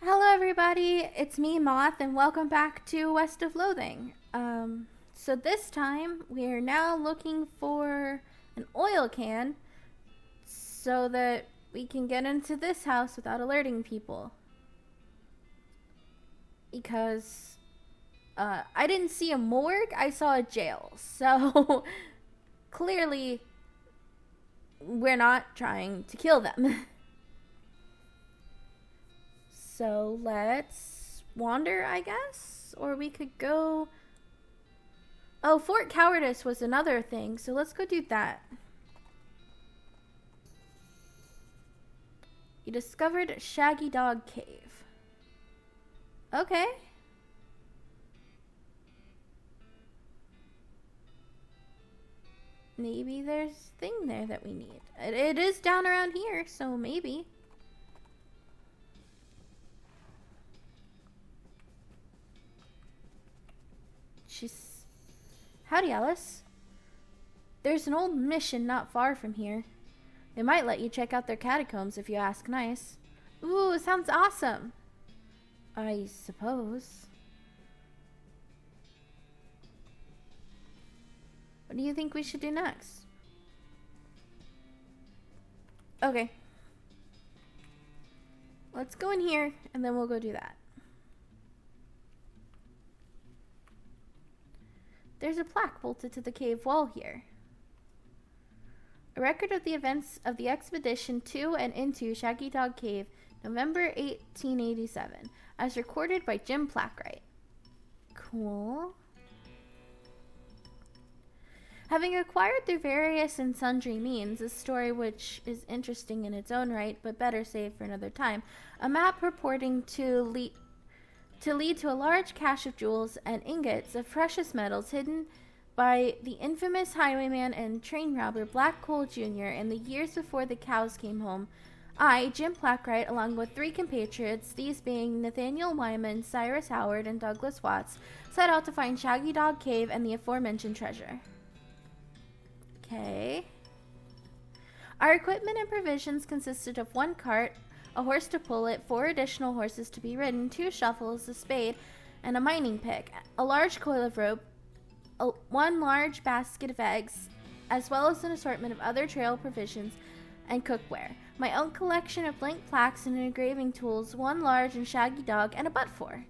Hello everybody, it's me Moth and welcome back to West of Loathing. So this time we are now looking for an oil can so that we can get into this house without alerting people. Because I didn't see a morgue, I saw a jail. So clearly we're not trying to kill them. So let's wander, I guess? Or we could go... Oh, Fort Cowardice was another thing, so let's go do that. You discovered Shaggy Dog Cave. Okay. Maybe there's a thing there that we need. It is down around here, so maybe. Howdy, Alice. There's an old mission not far from here. They might let you check out their catacombs if you ask nice. Ooh, sounds awesome. I suppose. What do you think we should do next? Okay. Let's go in here, and then we'll go do that. There's a plaque bolted to the cave wall here. A record of the events of the expedition to and into Shaggy Dog Cave, November 1887, as recorded by Jim Plackwright. Cool. Having acquired through various and sundry means a story which is interesting in its own right, but better saved for another time, a map purporting to lead to a large cache of jewels and ingots of precious metals hidden by the infamous highwayman and train robber Black Cole Jr. in the years before the cows came home, I, Jim Plackwright, along with 3 compatriots, these being Nathaniel Wyman, Cyrus Howard, and Douglas Watts, set out to find Shaggy Dog Cave and the aforementioned treasure. Okay. Our equipment and provisions consisted of 1 cart, a horse to pull it, 4 additional horses to be ridden, 2 shovels, a spade, and a mining pick, a large coil of rope, 1 large basket of eggs, as well as an assortment of other trail provisions and cookware, my own collection of blank plaques and engraving tools, 1 large and shaggy dog, and a butt-for.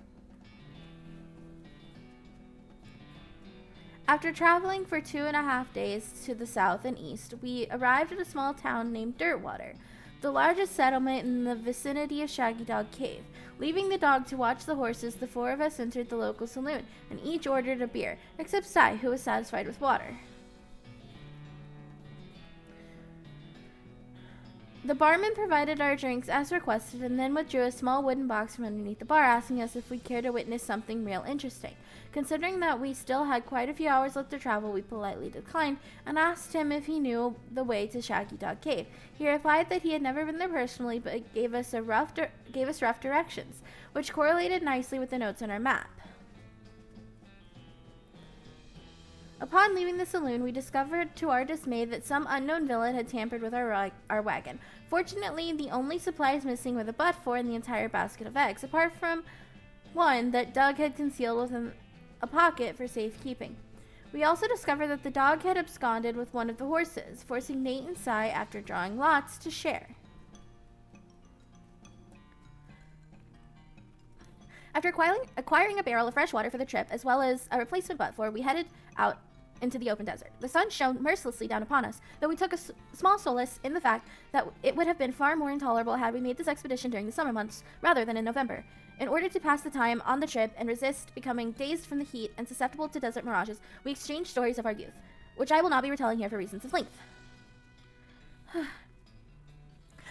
After traveling for 2.5 days to the south and east, we arrived at a small town named Dirtwater, the largest settlement in the vicinity of Shaggy Dog Cave. Leaving the dog to watch the horses, the 4 of us entered the local saloon, and each ordered a beer, except Cy, who was satisfied with water. The barman provided our drinks as requested and then withdrew a small wooden box from underneath the bar, asking us if we'd care to witness something real interesting. Considering that we still had quite a few hours left to travel, we politely declined and asked him if he knew the way to Shaggy Dog Cave. He replied that he had never been there personally, but gave us rough directions, which correlated nicely with the notes on our map. Upon leaving the saloon, we discovered to our dismay that some unknown villain had tampered with our wagon. Fortunately, the only supplies missing were the butt-for and the entire basket of eggs, apart from one that Doug had concealed within a pocket for safekeeping. We also discovered that the dog had absconded with one of the horses, forcing Nate and Cy, after drawing lots, to share. After acquiring a barrel of fresh water for the trip, as well as a replacement butt-for, we headed out into the open desert. The sun shone mercilessly down upon us, though we took a small solace in the fact that it would have been far more intolerable had we made this expedition during the summer months rather than in November. In order to pass the time on the trip and resist becoming dazed from the heat and susceptible to desert mirages, we exchanged stories of our youth, which I will not be retelling here for reasons of length.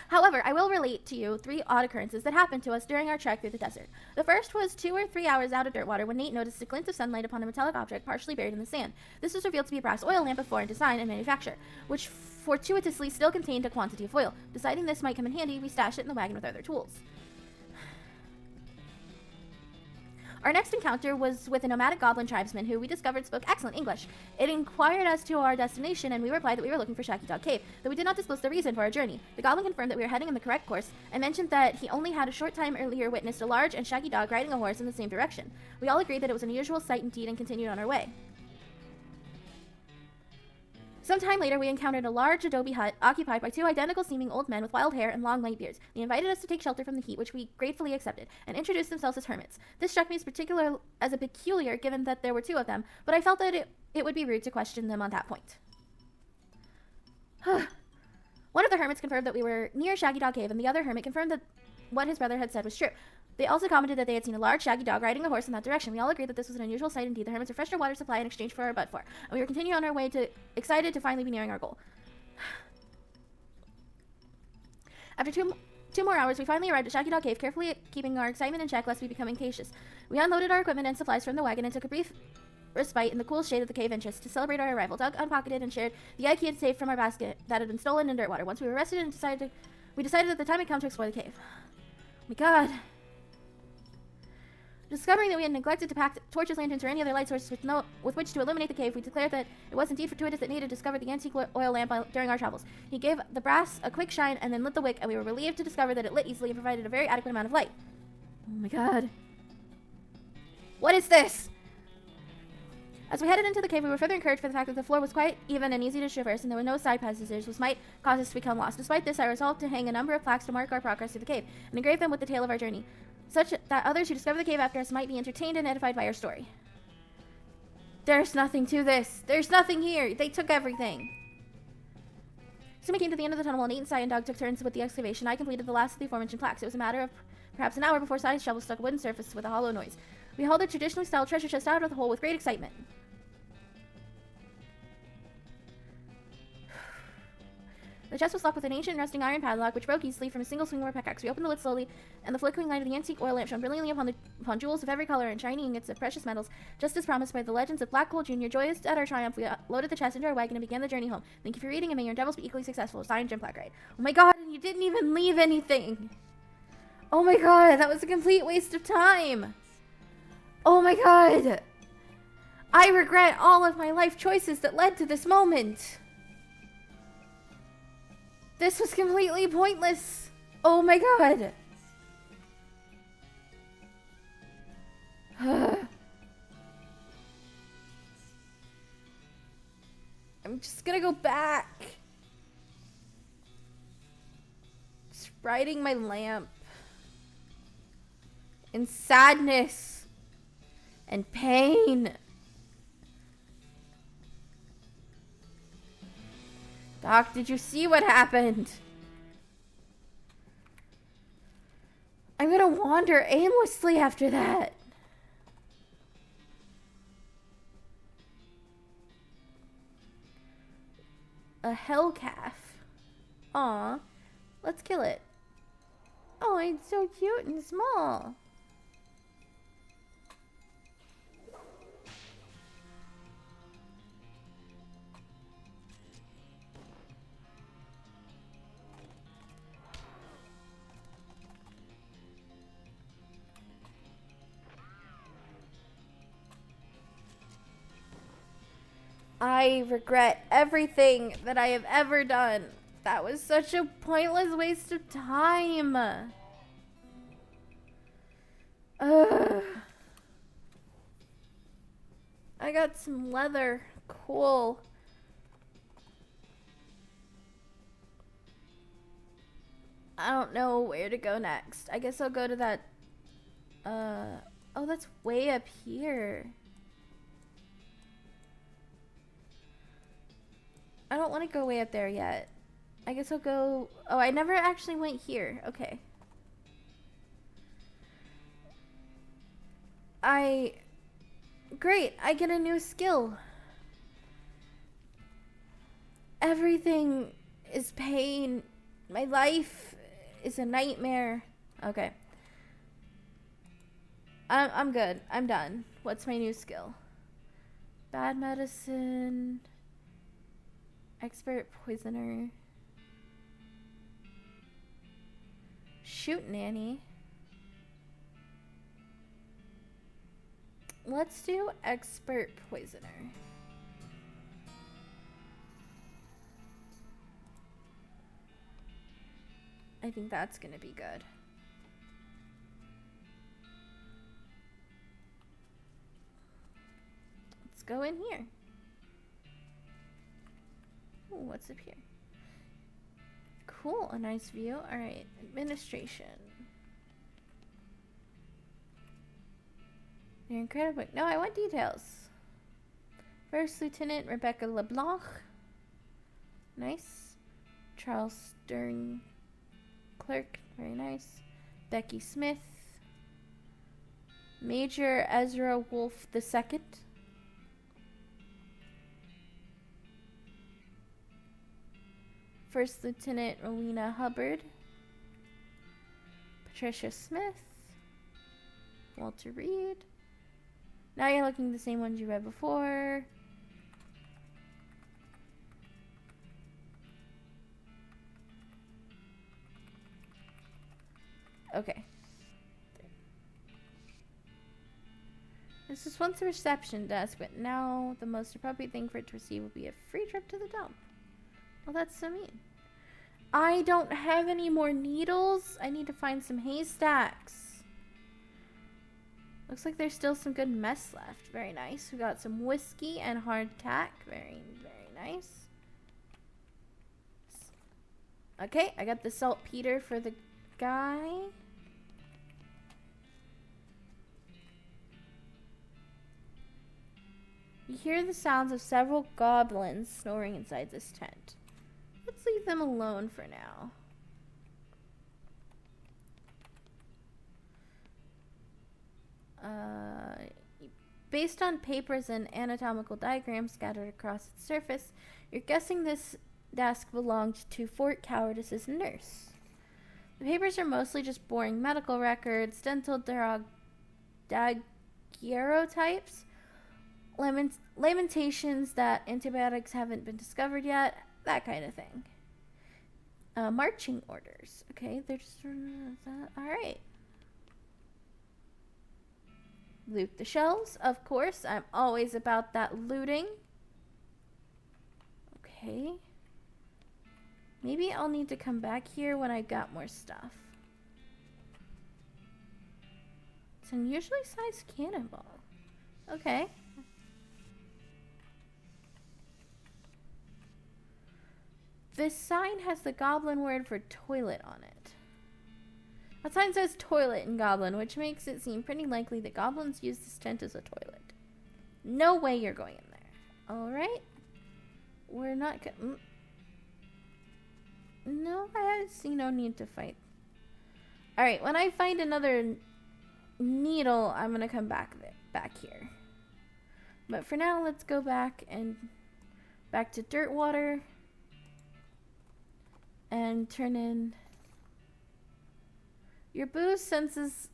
However, I will relate to you 3 odd occurrences that happened to us during our trek through the desert. The first was 2 or 3 hours out of Dirtwater when Nate noticed a glint of sunlight upon a metallic object partially buried in the sand. This was revealed to be a brass oil lamp of foreign design and manufacture, which fortuitously still contained a quantity of oil. Deciding this might come in handy, we stashed it in the wagon with other tools. Our next encounter was with a nomadic goblin tribesman who we discovered spoke excellent English. It inquired as to our destination, and we replied that we were looking for Shaggy Dog Cave, though we did not disclose the reason for our journey. The goblin confirmed that we were heading in the correct course, and mentioned that he only had a short time earlier witnessed a large and shaggy dog riding a horse in the same direction. We all agreed that it was an unusual sight indeed and continued on our way. Some time later, we encountered a large adobe hut occupied by two identical-seeming old men with wild hair and long white beards. They invited us to take shelter from the heat, which we gratefully accepted, and introduced themselves as hermits. This struck me as a peculiar, given that there were two of them, but I felt that it would be rude to question them on that point. One of the hermits confirmed that we were near Shaggy Dog Cave, and the other hermit confirmed that what his brother had said was true. They also commented that they had seen a large shaggy dog riding a horse in that direction. We all agreed that this was an unusual sight indeed. The hermits refreshed our water supply in exchange for our butt for, and we were continuing on our way excited to finally be nearing our goal. After two more hours, we finally arrived at Shaggy Dog Cave, carefully keeping our excitement in check lest we become anxious. We unloaded our equipment and supplies from the wagon and took a brief respite in the cool shade of the cave entrance to celebrate our arrival. Doug unpocketed and shared the egg he had saved from our basket that had been stolen in Dirtwater. Once we were rested and we decided that the time had come to explore the cave. Oh my god. Discovering that we had neglected to pack torches, lanterns, or any other light sources with which to illuminate the cave, we declared that it was indeed fortuitous that Nate had discovered the antique oil lamp during our travels. He gave the brass a quick shine and then lit the wick, and we were relieved to discover that it lit easily and provided a very adequate amount of light. Oh my god. What is this? As we headed into the cave, we were further encouraged by the fact that the floor was quite even and easy to traverse, and there were no side passages, which might cause us to become lost. Despite this, I resolved to hang a number of plaques to mark our progress through the cave, and engrave them with the tale of our journey, such that others who discover the cave after us might be entertained and edified by our story. There's nothing to this. There's nothing here. They took everything. Soon we came to the end of the tunnel while Nate and Sai and Doug took turns with the excavation. I completed the last of the aforementioned plaques. It was a matter of perhaps an hour before Sai's shovel struck a wooden surface with a hollow noise. We hauled the traditionally styled treasure chest out of the hole with great excitement. The chest was locked with an ancient rusting iron padlock, which broke easily from a single swing of our pickaxe. We opened the lid slowly, and the flickering light of the antique oil lamp shone brilliantly upon jewels of every color and shiny ingots of precious metals, just as promised by the legends of Black Coal Jr. Joyous at our triumph, we loaded the chest into our wagon and began the journey home. Thank you for reading, and may your endeavors be equally successful. Signed, Jim Blackright. Oh my god, and you didn't even leave anything! Oh my god, that was a complete waste of time! Oh my god! I regret all of my life choices that led to this moment! This was completely pointless. Oh my god. I'm just gonna go back. Just riding my lamp. In sadness. And pain. Doc, did you see what happened? I'm gonna wander aimlessly after that. A hell calf. Aw, let's kill it. Oh, it's so cute and small. I regret everything that I have ever done. That was such a pointless waste of time. Ugh. I got some leather. Cool. I don't know where to go next. I guess I'll go to that... Oh, that's way up here. I don't want to go way up there yet. I guess I'll go... Oh, I never actually went here. Okay. Great, I get a new skill. Everything is pain. My life is a nightmare. Okay. I'm good. I'm done. What's my new skill? Bad medicine... Expert poisoner. Shoot nanny. Let's do expert poisoner. I think that's gonna be good. Let's go in here. Ooh, what's up here? Cool, a nice view. Alright, administration. You're incredible. No, I want details. First Lieutenant Rebecca LeBlanc. Nice. Charles Stern Clerk. Very nice. Becky Smith. Major Ezra Wolf II. First Lieutenant Rowena Hubbard. Patricia Smith. Walter Reed. Now you're looking at the same ones you read before. Okay. This was once a reception desk, but now the most appropriate thing for it to receive will be a free trip to the dump. Well, that's so mean. I don't have any more needles. I need to find some haystacks. Looks like there's still some good mess left. Very nice. We got some whiskey and hardtack. Very, very nice. Okay, I got the saltpeter for the guy. You hear the sounds of several goblins snoring inside this tent. Let's leave them alone for now. Based on papers and anatomical diagrams scattered across its surface, you're guessing this desk belonged to Fort Cowardice's nurse. The papers are mostly just boring medical records, dental daguerreotypes, lamentations that antibiotics haven't been discovered yet, that kind of thing. Marching orders. Okay, they're just... Alright. Loot the shelves, of course. I'm always about that looting. Okay. Maybe I'll need to come back here when I got more stuff. It's an unusually sized cannonball. Okay. This sign has the goblin word for toilet on it. That sign says toilet in goblin, which makes it seem pretty likely that goblins use this tent as a toilet. No way you're going in there. Alright. We're not gonna... No, I see no need to fight. Alright, when I find another needle, I'm gonna come back here. But for now, let's go back to Dirtwater and turn in... Your booze sense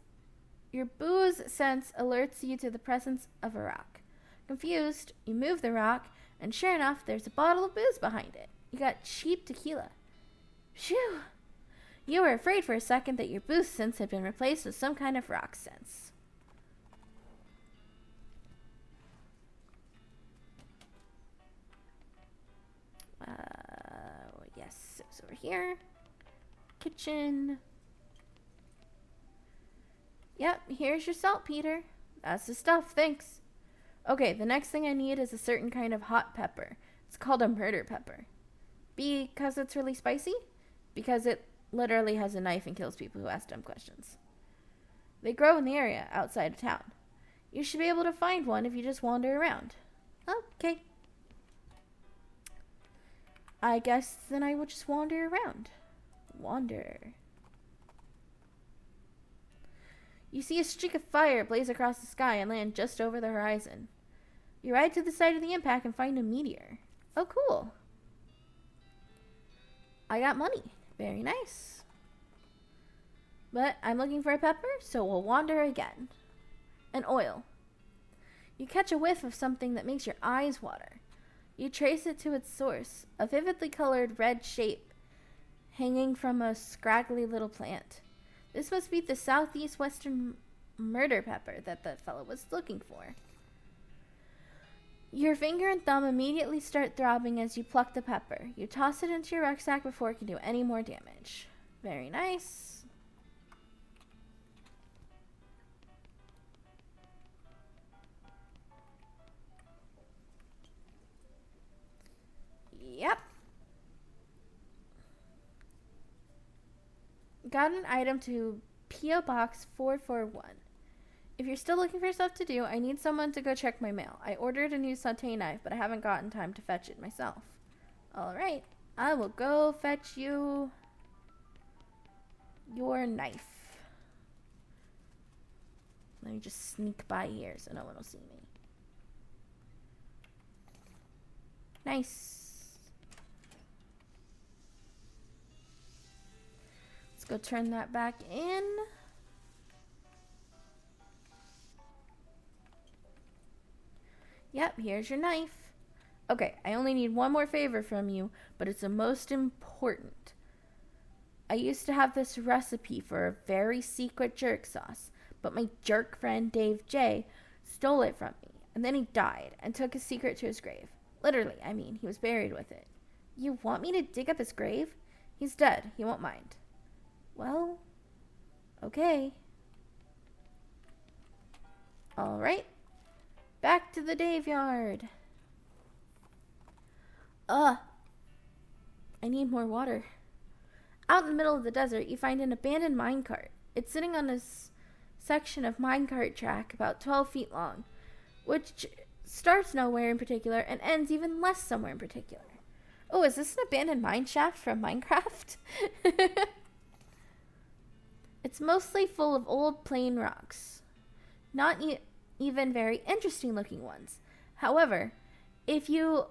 alerts you to the presence of a rock. Confused, you move the rock, and sure enough, there's a bottle of booze behind it. You got cheap tequila. Phew! You were afraid for a second that your booze sense had been replaced with some kind of rock sense. Yes, it's over here. Kitchen. Yep, here's your saltpeter. That's the stuff, thanks. Okay, the next thing I need is a certain kind of hot pepper. It's called a murder pepper. Because it's really spicy? Because it literally has a knife and kills people who ask dumb questions. They grow in the area outside of town. You should be able to find one if you just wander around. Okay. I guess then I will just wander around. Wander. You see a streak of fire blaze across the sky and land just over the horizon. You ride to the site of the impact and find a meteor. Oh, cool. I got money. Very nice. But I'm looking for a pepper, so we'll wander again. An oil. You catch a whiff of something that makes your eyes water. You trace it to its source, a vividly colored red shape hanging from a scraggly little plant. This must be the southeast western murder pepper that the fellow was looking for. Your finger and thumb immediately start throbbing as you pluck the pepper. You toss it into your rucksack before it can do any more damage. Very nice. Yep. Got an item to P.O. Box 441. If you're still looking for stuff to do, I need someone to go check my mail. I ordered a new saute knife, but I haven't gotten time to fetch it myself. Alright, I will go fetch you your knife. Let me just sneak by here so no one will see me. Nice. Let's go turn that back in. Yep, here's your knife. Okay, I only need one more favor from you, but it's the most important. I used to have this recipe for a very secret jerk sauce, but my jerk friend Dave J stole it from me, and then he died and took his secret to his grave. Literally, I mean, he was buried with it. You want me to dig up his grave? He's dead. He won't mind. Well, okay. All right. Back to the Dave yard. I need more water. Out in the middle of the desert, you find an abandoned minecart. It's sitting on a section of minecart track about 12 feet long, which starts nowhere in particular and ends even less somewhere in particular. Oh, is this an abandoned mine shaft from Minecraft? It's mostly full of old plain rocks. Not even very interesting looking ones. However, if you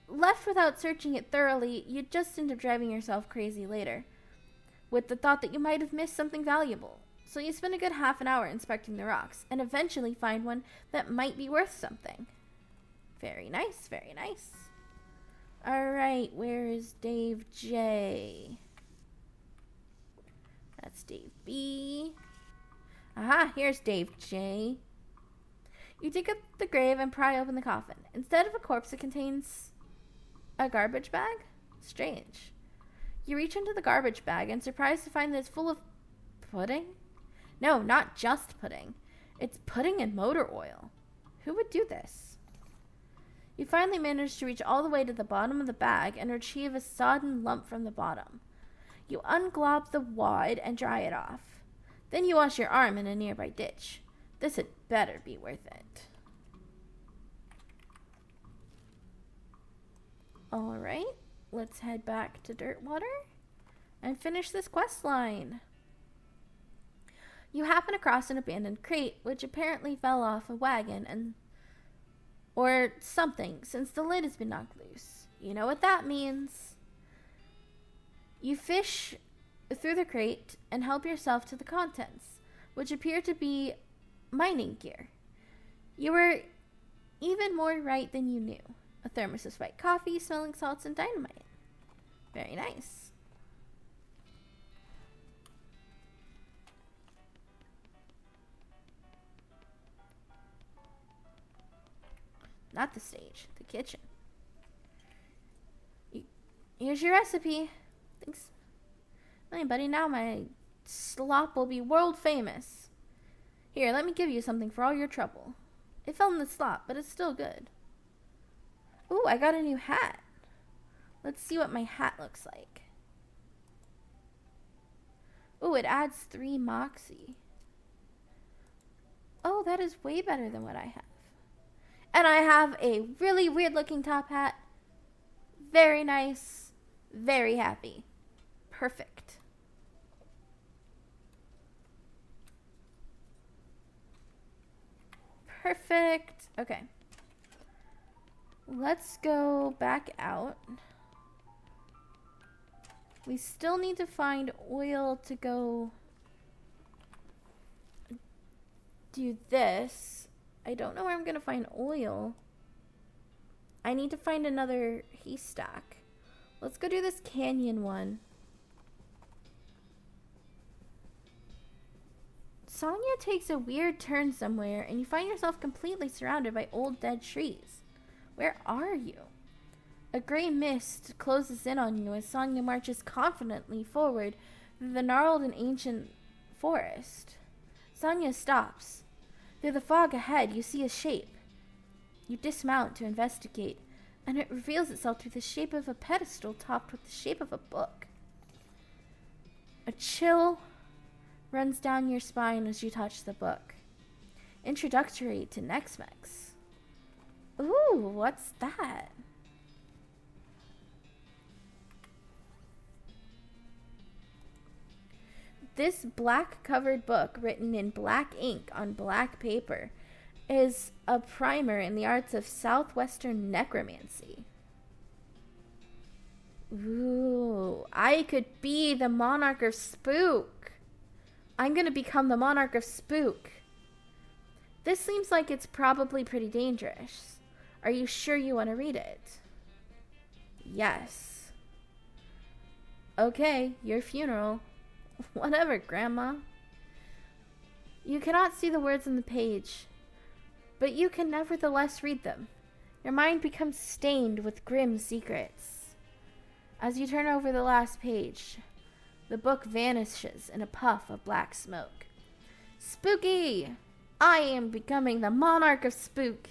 left without searching it thoroughly, you'd just end up driving yourself crazy later, with the thought that you might have missed something valuable. So you spend a good half an hour inspecting the rocks, and eventually find one that might be worth something. Very nice, very nice. Alright, where is Dave J? That's Dave B. Aha, here's Dave J. You dig up the grave and pry open the coffin. Instead of a corpse, it contains a garbage bag? Strange. You reach into the garbage bag and surprised to find that it's full of pudding? No, not just pudding. It's pudding and motor oil. Who would do this? You finally manage to reach all the way to the bottom of the bag and retrieve a sodden lump from the bottom. You unglob the wad and dry it off. Then you wash your arm in a nearby ditch. This had better be worth it. Alright, let's head back to Dirtwater and finish this quest line. You happen across an abandoned crate, which apparently fell off a wagon or something, since the lid has been knocked loose. You know what that means. You fish through the crate and help yourself to the contents, which appear to be mining gear. You were even more right than you knew. A thermos of white coffee, smelling salts, and dynamite. Very nice. Not the stage, the kitchen. Here's your recipe. Thanks. Hey, buddy, now my slop will be world famous. Here, let me give you something for all your trouble. It fell in the slop, but it's still good. Ooh, I got a new hat. Let's see what my hat looks like. Ooh, it adds 3 moxie. Oh, that is way better than what I have. And I have a really weird looking top hat. Very nice. Very happy. Perfect. Perfect. Okay. Let's go back out. We still need to find oil to go do this. I don't know where I'm going to find oil. I need to find another haystack. Let's go do this canyon one. Sonia takes a weird turn somewhere, and you find yourself completely surrounded by old dead trees. Where are you? A gray mist closes in on you as Sonia marches confidently forward through the gnarled and ancient forest. Sonia stops. Through the fog ahead, you see a shape. You dismount to investigate, and it reveals itself through the shape of a pedestal topped with the shape of a book. A chill runs down your spine as you touch the book. Introductory to Next-Mex. Ooh, what's that? This black-covered book, written in black ink on black paper, is a primer in the arts of southwestern necromancy. Ooh, I could be the Monarch of Spook. I'm going to become the Monarch of Spook. This seems like it's probably pretty dangerous. Are you sure you want to read it? Yes. Okay, your funeral. Whatever, Grandma. You cannot see the words on the page, but you can nevertheless read them. Your mind becomes stained with grim secrets. As you turn over the last page, the book vanishes in a puff of black smoke. Spooky! I am becoming the Monarch of Spook.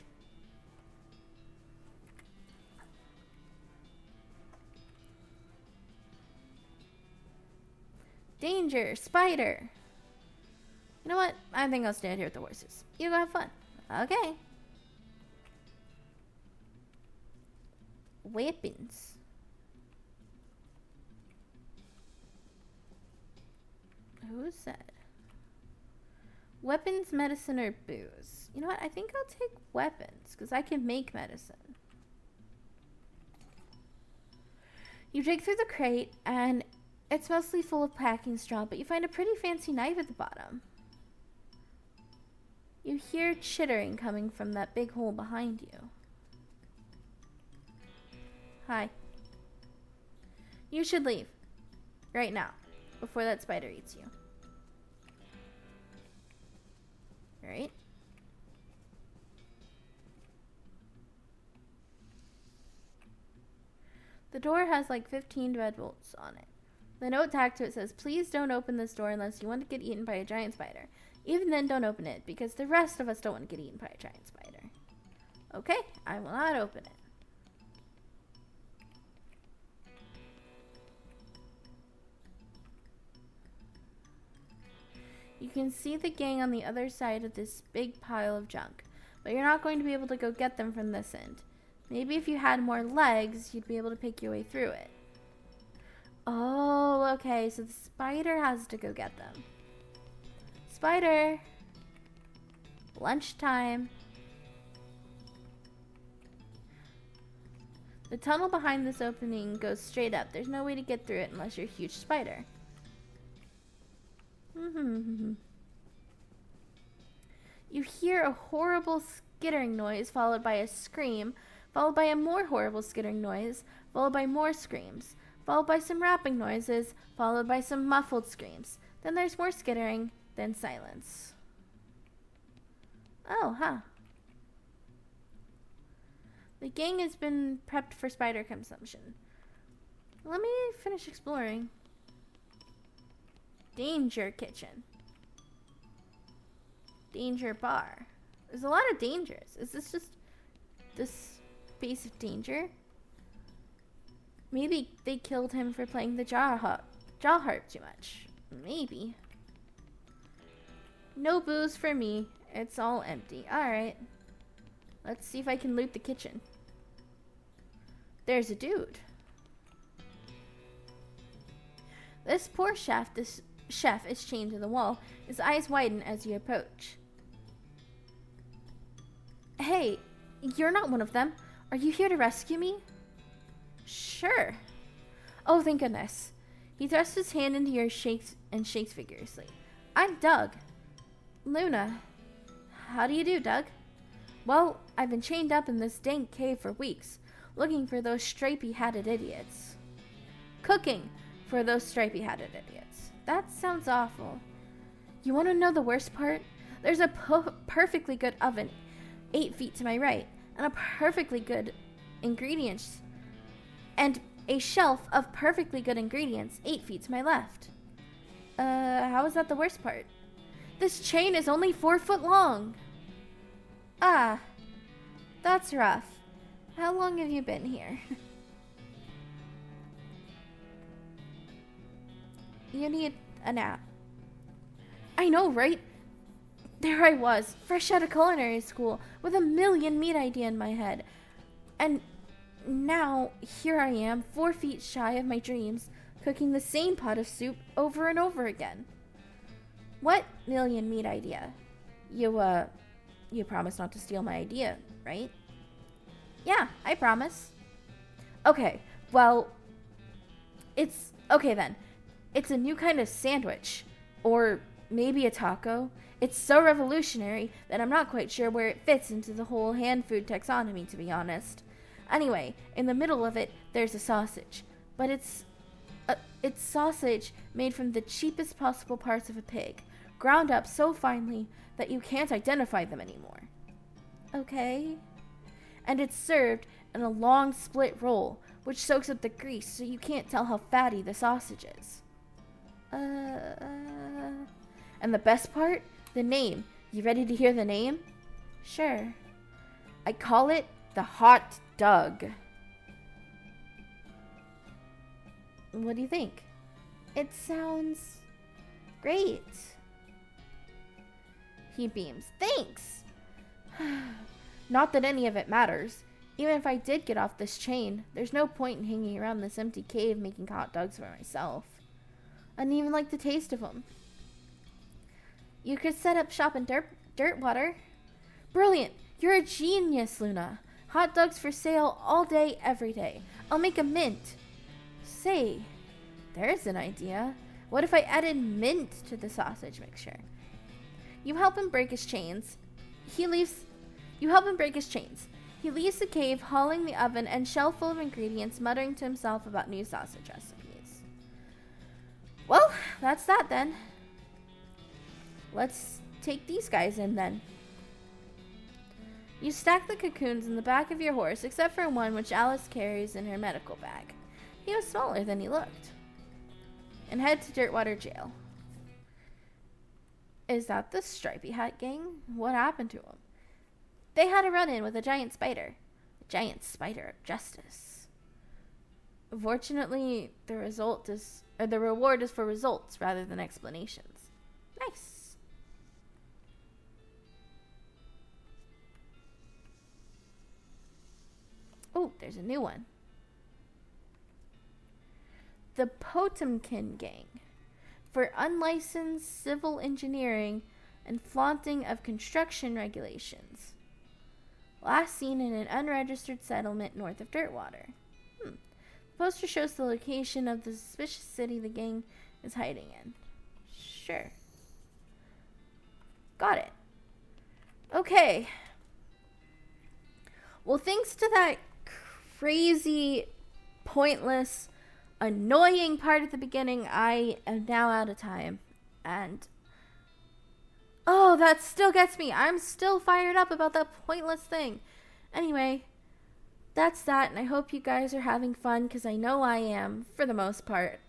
Danger, spider. You know what? I think I'll stand here with the horses. You go have fun. Okay. Weapons. Who said? Weapons, medicine, or booze? You know what? I think I'll take weapons, because I can make medicine. You dig through the crate, and it's mostly full of packing straw, but you find a pretty fancy knife at the bottom. You hear chittering coming from that big hole behind you. Hi. You should leave. Right now. Before that spider eats you. Right? The door has like 15 deadbolts on it. The note tacked to it says, "Please don't open this door unless you want to get eaten by a giant spider. Even then, don't open it, because the rest of us don't want to get eaten by a giant spider." Okay, I will not open it. You can see the gang on the other side of this big pile of junk, but you're not going to be able to go get them from this end. Maybe if you had more legs, you'd be able to pick your way through it. Oh, okay, so the spider has to go get them. Spider! Lunchtime. The tunnel behind this opening goes straight up. There's no way to get through it unless you're a huge spider. You hear a horrible skittering noise, followed by a scream, followed by a more horrible skittering noise, followed by more screams, followed by some rapping noises, followed by some muffled screams. Then there's more skittering, then silence. Oh, huh. The gang has been prepped for spider consumption. Let me finish exploring. Danger kitchen. Danger bar. There's a lot of dangers. Is this just this space of danger? Maybe they killed him for playing the jaw harp too much. Maybe. No booze for me. It's all empty. Alright. Let's see if I can loot the kitchen. There's a dude. This poor chef is chained to the wall. His eyes widen as you approach. Hey, you're not one of them. Are you here to rescue me? Sure. Oh, thank goodness. He thrusts his hand into yours shakes vigorously. I'm Doug. Luna. How do you do, Doug? Well, I've been chained up in this dank cave for weeks, looking for those stripy-hatted idiots. Cooking for those stripy-hatted idiots. That sounds awful. You want to know the worst part? There's a perfectly good oven 8 feet to my right, and a perfectly good ingredients, and a shelf of perfectly good ingredients 8 feet to my left. How is that the worst part? This chain is only 4 foot long. Ah, that's rough. How long have you been here? You need a nap. I know, right? There I was, fresh out of culinary school, with a million meat idea in my head. And now, here I am, 4 feet shy of my dreams, cooking the same pot of soup over and over again. What million meat idea? You promised not to steal my idea, right? Yeah, I promise. Okay, well, okay then. It's a new kind of sandwich. Or maybe a taco. It's so revolutionary that I'm not quite sure where it fits into the whole hand food taxonomy, to be honest. Anyway, in the middle of it, there's a sausage. But it's sausage made from the cheapest possible parts of a pig, ground up so finely that you can't identify them anymore. Okay? And it's served in a long split roll, which soaks up the grease so you can't tell how fatty the sausage is. And the best part? The name. You ready to hear the name? Sure. I call it the Hot Dog. What do you think? It sounds great. He beams. Thanks! Not that any of it matters. Even if I did get off this chain, there's no point in hanging around this empty cave making hot dogs for myself. I didn't even like the taste of them. You could set up shop in Dirtwater. Brilliant! You're a genius, Luna. Hot dogs for sale all day, every day. I'll make a mint. Say, there's an idea. What if I added mint to the sausage mixture? You help him break his chains. You help him break his chains. He leaves the cave, hauling the oven and shelf full of ingredients, muttering to himself about new sausage recipes. Well, that's that then. Let's take these guys in then. You stack the cocoons in the back of your horse, except for one which Alice carries in her medical bag. He was smaller than he looked. And head to Dirtwater Jail. Is that the Stripy Hat gang? What happened to them? They had a run-in with a giant spider. The giant spider of justice. Fortunately, the reward is for results rather than explanations. Nice. Oh, there's a new one. The Potemkin Gang. For unlicensed civil engineering and flaunting of construction regulations. Last seen in an unregistered settlement north of Dirtwater. The poster shows the location of the suspicious city the gang is hiding in. Sure. Got it. Okay. Well, thanks to that crazy, pointless, annoying part at the beginning, I am now out of time. And oh, that still gets me. I'm still fired up about that pointless thing. Anyway, that's that, and I hope you guys are having fun, because I know I am, for the most part.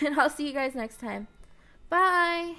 And I'll see you guys next time. Bye!